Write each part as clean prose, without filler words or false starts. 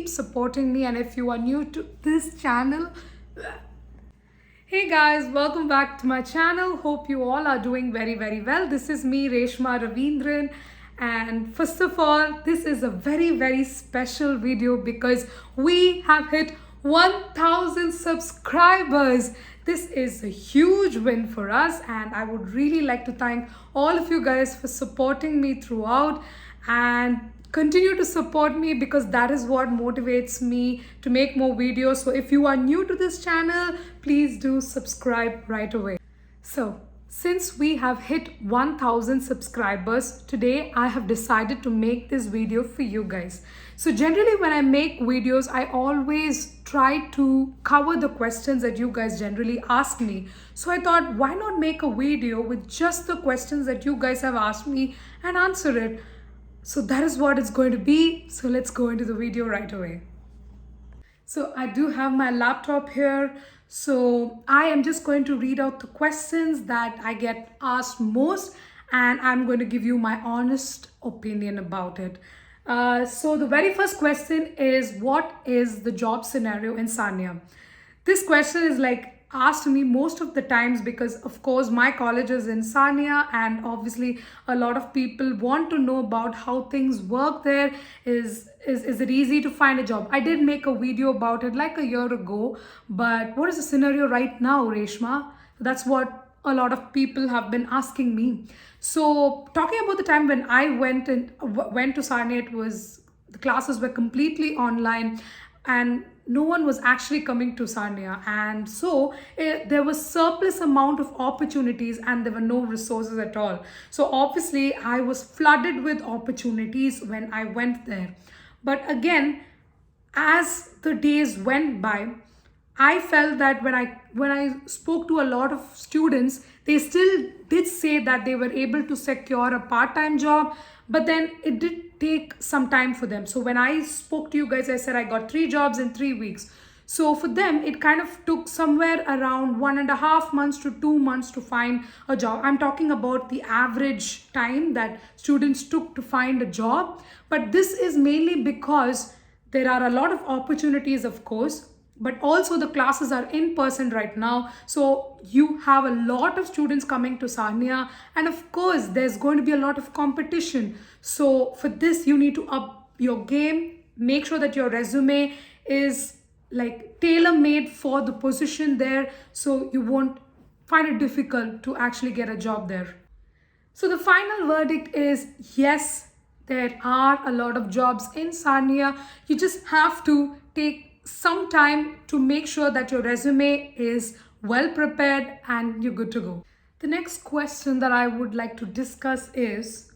keep supporting me. And if you are new to this channel, hey guys, welcome back to my channel. Hope you all are doing very well. This is me, Reshma Ravindran, and first of all, this is a very special video because we have hit 1000 subscribers. This is a huge win for us, and I would really like to thank all of you guys for supporting me throughout, and continue to support me because that is what motivates me to make more videos. So if you are new to this channel, please do subscribe right away. So since we have hit 1000 subscribers, today I have decided to make this video for you guys. So generally when I make videos, I always try to cover the questions that you guys generally ask me. So I thought, why not make a video with just the questions that you guys have asked me and answer it. So that is what it's going to be. So let's go into the video right away. So I do have my laptop here. So I am just going to read out the questions that I get asked most, and I'm going to give you my honest opinion about it. So the very first question is, what is the job scenario in Sanya? This question is like asked me most of the times because of course my college is in Sanya, and obviously a lot of people want to know about how things work there. Is it easy to find a job? I did make a video about it like a year ago, but what is the scenario right now, Reshma? That's what a lot of people have been asking me. So talking about the time when I went to Sanya, it was, the classes were completely online and no one was actually coming to Sanya, and so there was surplus amount of opportunities and there were no resources at all. So obviously I was flooded with opportunities when I went there. But again, as the days went by, I felt that when I spoke to a lot of students, they still did say that they were able to secure a part-time job, but then it did take some time for them. So when I spoke to you guys, I said I got 3 jobs in 3 weeks. So for them, it kind of took somewhere around 1.5 months to 2 months to find a job. I'm talking about the average time that students took to find a job. But this is mainly because there are a lot of opportunities, of course, but also the classes are in person right now. So you have a lot of students coming to Sanya, and of course there's going to be a lot of competition. So for this, you need to up your game, make sure that your resume is like tailor-made for the position there, so you won't find it difficult to actually get a job there. So the final verdict is yes, there are a lot of jobs in Sanya. You just have to take some time to make sure that your resume is well prepared and you're good to go. The next question that I would like to discuss is,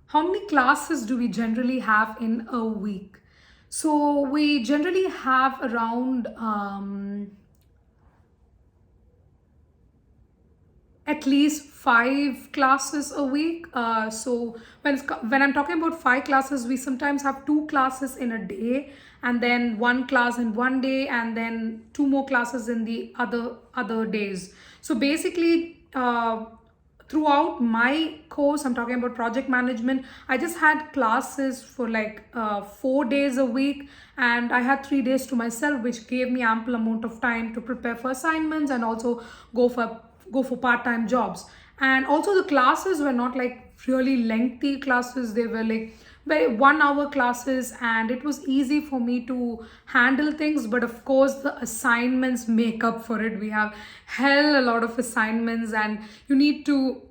how many classes do we generally have in a week? So we generally have around at least 5 classes a week. So when I'm talking about 5 classes, we sometimes have 2 classes in a day, and then 1 class in one day, and then 2 more classes in the other days. So basically, throughout my course, I'm talking about project management, I just had classes for like 4 days a week, and I had 3 days to myself, which gave me ample amount of time to prepare for assignments and also go for part-time jobs. And also the classes were not like really lengthy classes. They were like very 1-hour classes, and it was easy for me to handle things. But of course the assignments make up for it. We have a lot of assignments, and you need to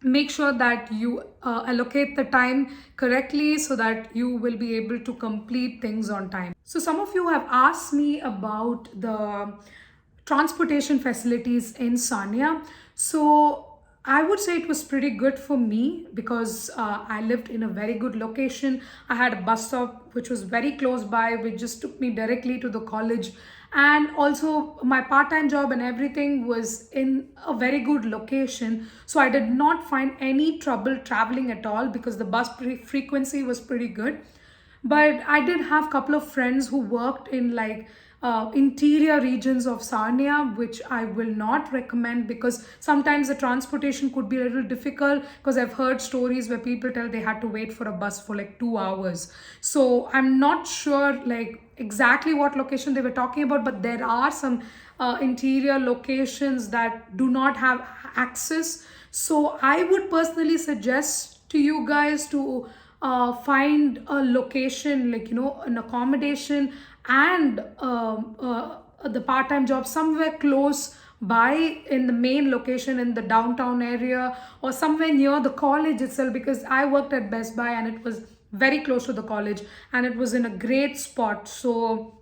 make sure that you allocate the time correctly so that you will be able to complete things on time. So some of you have asked me about the transportation facilities in Sanya. So I would say it was pretty good for me because I lived in a very good location. I had a bus stop which was very close by, which just took me directly to the college. And also my part-time job and everything was in a very good location. So I did not find any trouble traveling at all because the bus frequency was pretty good. But I did have a couple of friends who worked in like interior regions of Sarnia, which I will not recommend because sometimes the transportation could be a little difficult, because I've heard stories where people tell they had to wait for a bus for like 2 hours. So I'm not sure like exactly what location they were talking about, but there are some interior locations that do not have access. So I would personally suggest to you guys to find a location, like, an accommodation and the part-time job somewhere close by, in the main location in the downtown area, or somewhere near the college itself, because I worked at Best Buy and it was very close to the college and it was in a great spot. So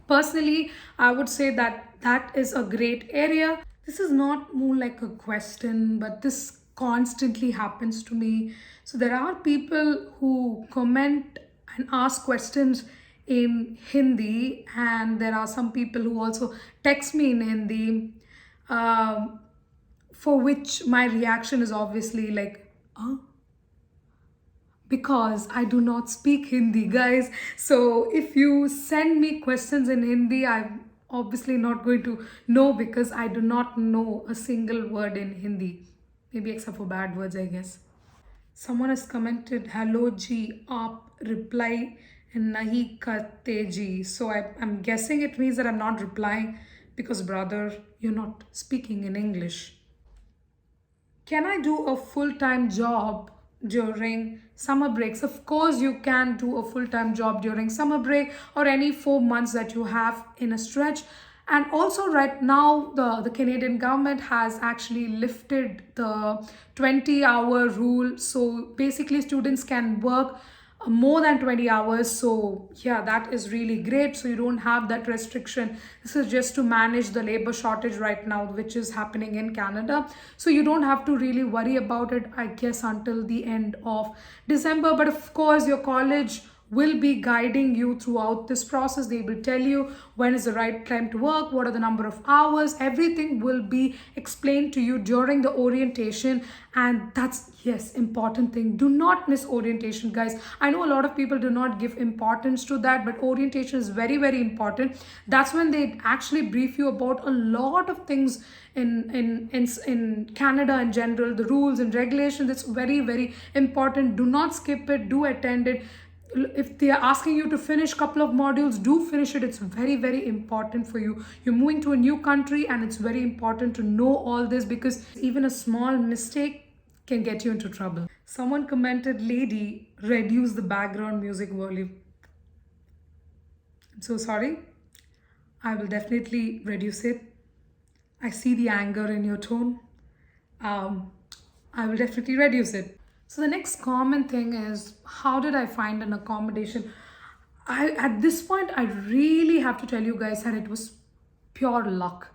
personally, I would say that that is a great area. This is not more like a question, but this constantly happens to me. So there are people who comment and ask questions in Hindi, and there are some people who also text me in Hindi, um, for which my reaction is obviously like, huh? Because I do not speak Hindi, guys. So if you send me questions in Hindi, I'm obviously not going to know, because I do not know a single word in Hindi. Maybe except for bad words, I guess. Someone has commented, "Hello ji, aap reply nahi karte ji." So I'm guessing it means that I'm not replying because, brother, you're not speaking in English. Can I do a full-time job during summer breaks? Of course, you can do a full-time job during summer break or any 4 months that you have in a stretch. And also right now, the Canadian government has actually lifted the 20-hour rule. So basically, students can work more than 20 hours. So yeah, that is really great. So you don't have that restriction. This is just to manage the labor shortage right now, which is happening in Canada. So you don't have to really worry about it, I guess, until the end of December. But of course, your college will be guiding you throughout this process. They will tell you when is the right time to work, what are the number of hours. Everything will be explained to you during the orientation. And that's, yes, important thing. Do not miss orientation, guys. I know a lot of people do not give importance to that, but orientation is very, very important. That's when they actually brief you about a lot of things in Canada in general, the rules and regulations. It's very, very important. Do not skip it. Do attend it. If they are asking you to finish a couple of modules, do finish it. It's very, very important for you. You're moving to a new country and it's very important to know all this, because even a small mistake can get you into trouble. Someone commented, "Lady, reduce the background music volume." I'm so sorry. I will definitely reduce it. I see the anger in your tone. I will definitely reduce it. So the next common thing is, how did I find an accommodation? At this point, I really have to tell you guys that it was pure luck,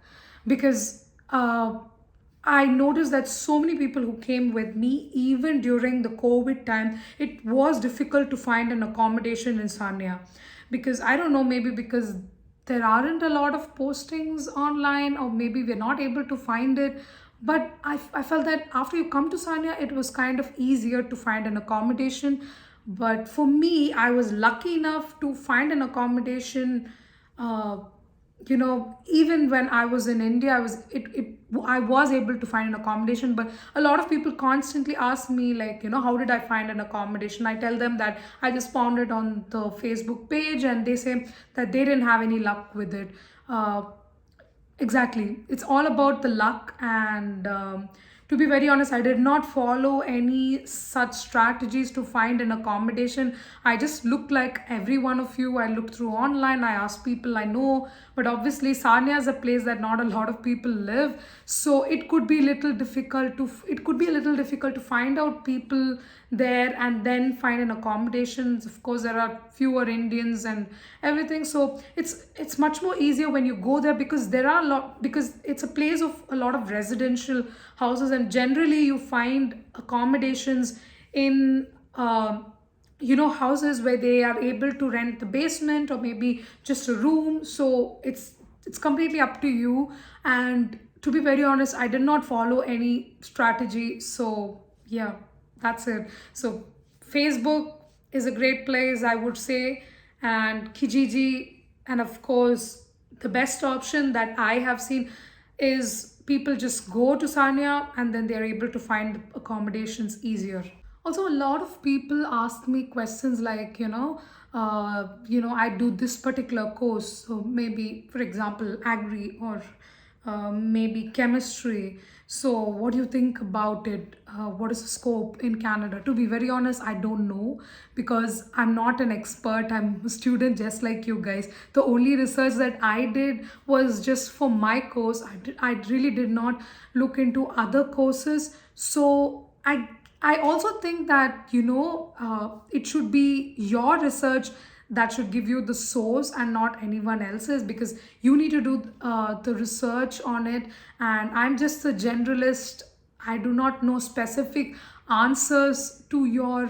because I noticed that so many people who came with me, even during the COVID time, it was difficult to find an accommodation in Sanya, because I don't know, maybe because there aren't a lot of postings online, or maybe we're not able to find it. But I felt that after you come to Sanya, it was kind of easier to find an accommodation. But for me, I was lucky enough to find an accommodation. Even when I was in India, I was able to find an accommodation. But a lot of people constantly ask me, like, how did I find an accommodation? I tell them that I just found it on the Facebook page, and they say that they didn't have any luck with it. Exactly. It's all about the luck. And to be very honest, I did not follow any such strategies to find an accommodation. I just looked like every one of you. I looked through online. I asked people I know. But obviously, Sanya is a place that not a lot of people live. So it could be a little difficult to find out people there and then find an accommodations. Of course, there are fewer Indians and everything. So it's much more easier when you go there, because because it's a place of a lot of residential houses, and generally you find accommodations in houses where they are able to rent the basement or maybe just a room. So it's completely up to you. And to be very honest, I did not follow any strategy. So yeah, that's it. So Facebook is a great place, I would say, and Kijiji, and of course the best option that I have seen is people just go to Sanya and then they're able to find accommodations easier. Also, a lot of people ask me questions like, I do this particular course, so maybe, for example, agri or maybe chemistry. So, what do you think about it? What is the scope in Canada? To be very honest, I don't know because I'm not an expert. I'm a student just like you guys. The only research that I did was just for my course. I really did not look into other courses. So, I also think that it should be your research that should give you the source and not anyone else's, because you need to do the research on it, and I'm just a generalist. I do not know specific answers to your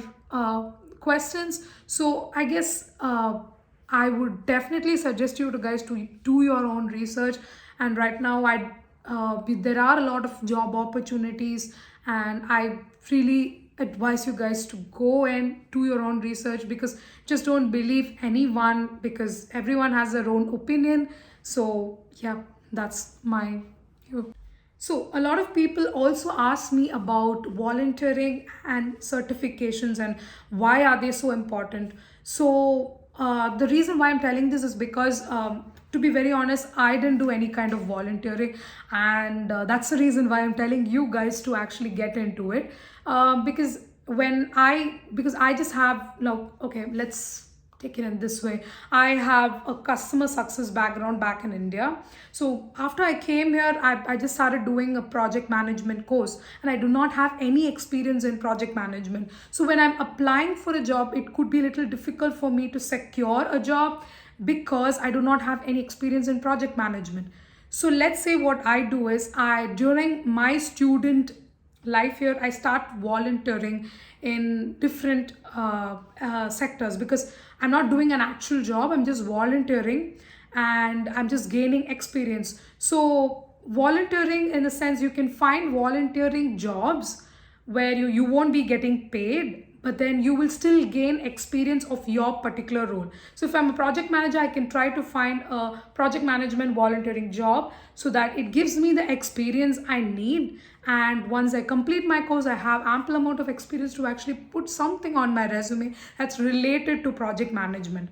questions. So I guess I would definitely suggest you to guys to do your own research. And right now there are a lot of job opportunities, and I really advise you guys to go and do your own research, because just don't believe anyone, because everyone has their own opinion. So yeah, that's my view. So a lot of people also ask me about volunteering and certifications and why are they so important. So the reason why I'm telling this is because to be very honest, I didn't do any kind of volunteering, and that's the reason why I'm telling you guys to actually get into it. Because because I just have now, okay, let's take it in this way. I have a customer success background back in India. So after I came here, I just started doing a project management course, and I do not have any experience in project management. So when I'm applying for a job, it could be a little difficult for me to secure a job because I do not have any experience in project management. So let's say what I do is, during my student life here, I start volunteering in different sectors, because I'm not doing an actual job, I'm just volunteering and I'm just gaining experience. So volunteering, in a sense, you can find volunteering jobs where you won't be getting paid, but then you will still gain experience of your particular role. So if I'm a project manager, I can try to find a project management volunteering job so that it gives me the experience I need. And once I complete my course, I have ample amount of experience to actually put something on my resume that's related to project management.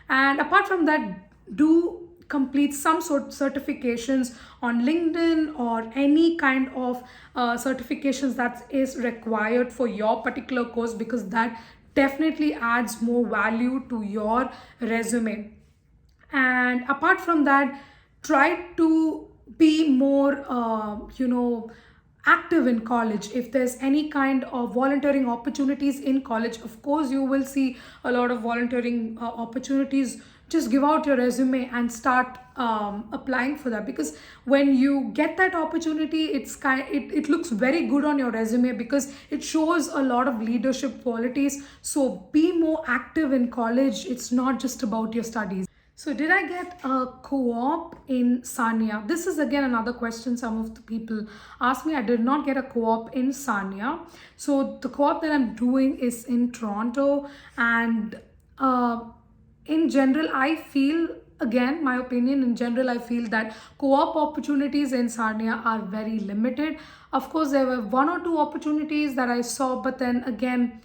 And apart from that, do complete some sort certifications on LinkedIn or any kind of certifications that is required for your particular course, because that definitely adds more value to your resume. And apart from that, try to be more active in college. If there's any kind of volunteering opportunities in college, of course you will see a lot of volunteering opportunities. Just give out your resume and start applying for that, because when you get that opportunity, it looks very good on your resume, because it shows a lot of leadership qualities. So be more active in college. It's not just about your studies. So did I get a co-op in Sanya? This is again another question some of the people ask me. I did not get a co-op in Sanya. So the co-op that I'm doing is in Toronto, and in general, I feel, again, my opinion, in general, I feel that co-op opportunities in Sarnia are very limited. Of course, there were one or two opportunities that I saw, but then again,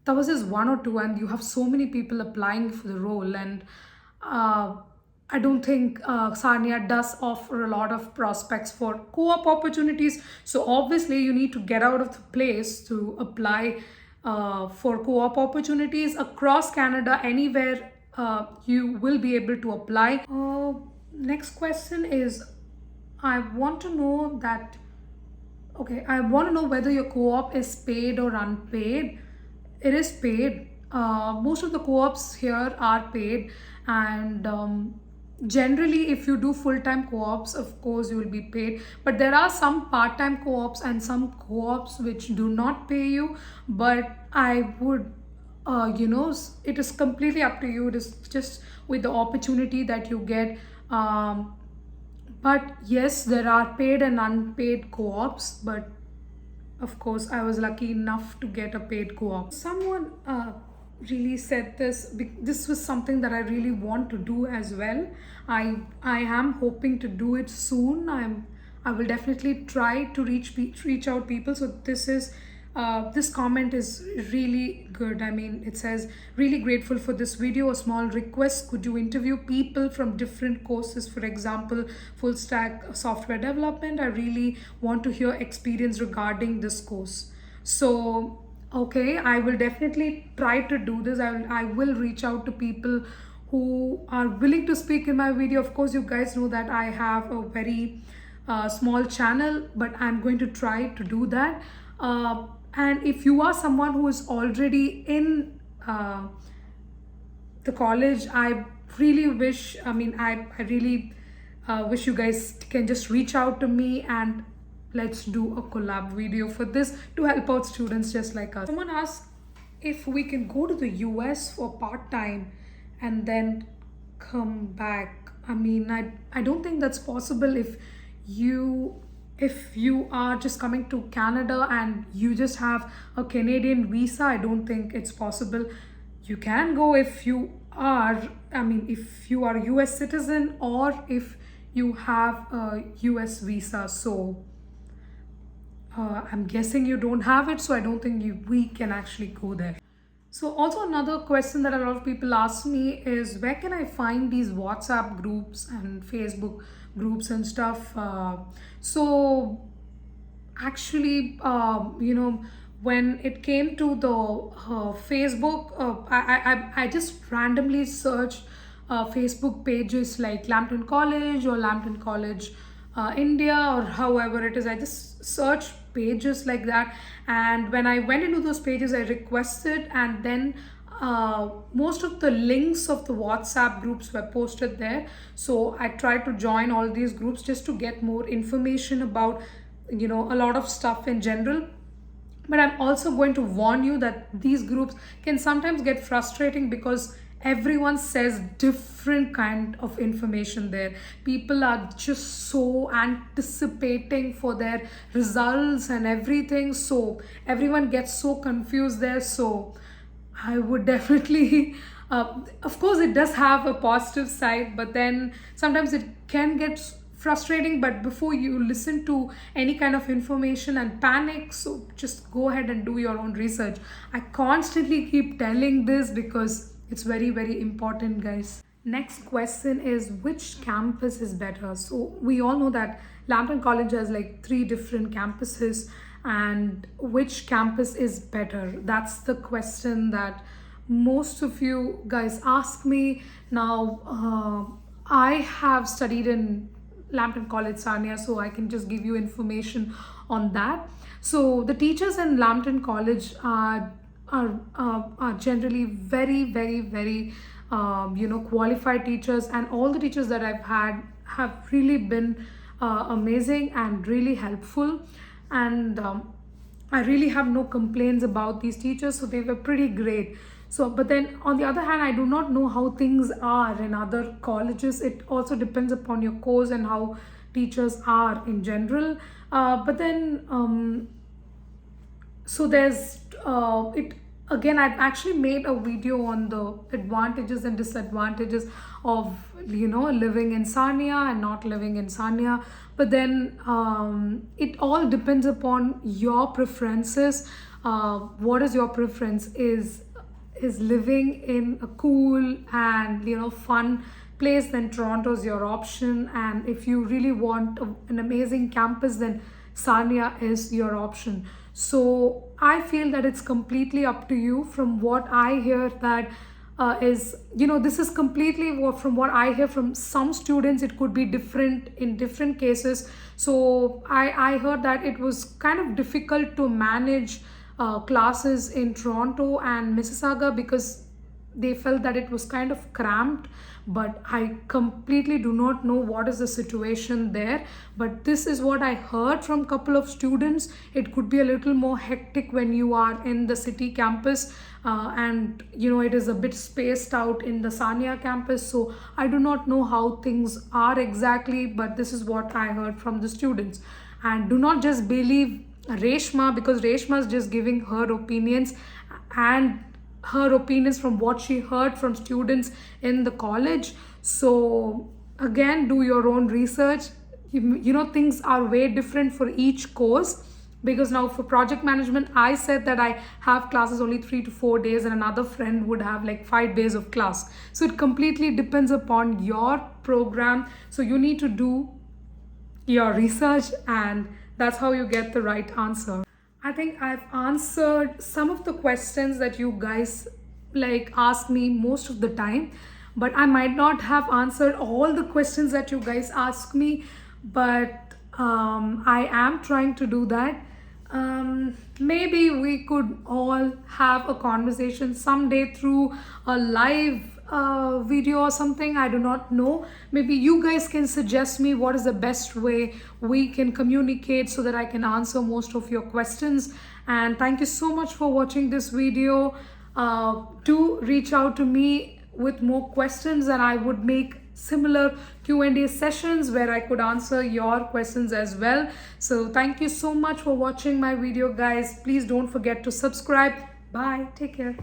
that was just one or two, and you have so many people applying for the role. And I don't think Sarnia does offer a lot of prospects for co-op opportunities. So obviously, you need to get out of the place to apply for co-op opportunities across Canada. Anywhere you will be able to apply. Next question is, I want to know that, okay, I want to know whether your co-op is paid or unpaid. It is paid. Most of the co-ops here are paid, and generally if you do full-time co-ops, of course you will be paid, but there are some part-time co-ops and some co-ops which do not pay you. But I would it is completely up to you. It is just with the opportunity that you get. But yes, there are paid and unpaid co-ops, but of course I was lucky enough to get a paid co-op. Someone really said this. This was something that I really want to do as well. I am hoping to do it soon. I will definitely try to reach out people. So this comment is really good. I mean, it says, really grateful for this video. A small request: could you interview people from different courses, for example full stack software development? I really want to hear experience regarding this course. So okay, I will definitely try to do this. I will reach out to people who are willing to speak in my video. Of course, you guys know that I have a very small channel, but I'm going to try to do that. And if you are someone who is already in the college, I really wish, I really wish you guys can just reach out to me, and let's do a collab video for this to help out students just like us. Someone asked if we can go to the US for part-time and then come back. I don't think that's possible. If you are just coming to Canada and you just have a Canadian visa, I don't think it's possible. You can go if you are, if you are a US citizen, or if you have a US visa. So I'm guessing you don't have it, so I don't think we can actually go there. So also another question that a lot of people ask me is, where can I find these WhatsApp groups and Facebook groups and stuff? So actually, when it came to the Facebook, I just randomly searched Facebook pages like Lambton College or Lambton College India, or however it is. I just searched pages like that, and when I went into those pages, I requested, and then most of the links of the WhatsApp groups were posted there. So I tried to join all these groups just to get more information about a lot of stuff in general. But I'm also going to warn you that these groups can sometimes get frustrating, because everyone says different kind of information there. People are just so anticipating for their results and everything, so everyone gets so confused there. So I would definitely of course it does have a positive side, but then sometimes it can get frustrating. But before you listen to any kind of information and panic, so just go ahead and do your own research. I constantly keep telling this because it's very, very important, guys. Next question is, which campus is better? So we all know that Lambton College has like 3 different campuses, and which campus is better? That's the question that most of you guys ask me. Now, I have studied in Lambton College Sarnia, so I can just give you information on that. So the teachers in Lambton College are generally very, very, very qualified teachers, and all the teachers that I've had have really been amazing and really helpful, and I really have no complaints about these teachers. So they were pretty great. So but then on the other hand, I do not know how things are in other colleges. It also depends upon your course and how teachers are in general. But then so there's it again, I've actually made a video on the advantages and disadvantages of living in Sarnia and not living in Sarnia. But then it all depends upon your preferences. What is your preference? Is living in a cool and fun place, then Toronto's your option. And if you really want an amazing campus, then Sarnia is your option. So I feel that it's completely up to you. From what I hear, that this is completely from what I hear from some students. It could be different in different cases. So I heard that it was kind of difficult to manage classes in Toronto and Mississauga, because they felt that it was kind of cramped. But I completely do not know what is the situation there. But this is what I heard from a couple of students. It could be a little more hectic when you are in the city campus, and it is a bit spaced out in the Sarnia campus. So I do not know how things are exactly, but this is what I heard from the students. And do not just believe Reshma, because Reshma is just giving her opinions, and her opinions from what she heard from students in the college. So again, do your own research. You know, things are way different for each course, because now for project management, I said that I have classes only 3 to 4 days, and another friend would have like 5 days of class. So it completely depends upon your program. So you need to do your research, and that's how you get the right answer. I think I've answered some of the questions that you guys like ask me most of the time, but I might not have answered all the questions that you guys ask me, but I am trying to do that. Maybe we could all have a conversation someday through a live video or something. I do not know. Maybe you guys can suggest me what is the best way we can communicate so that I can answer most of your questions. And thank you so much for watching this video. Do reach out to me with more questions, and I would make similar Q&A sessions where I could answer your questions as well. So thank you so much for watching my video, guys. Please don't forget to subscribe. Bye. Take care.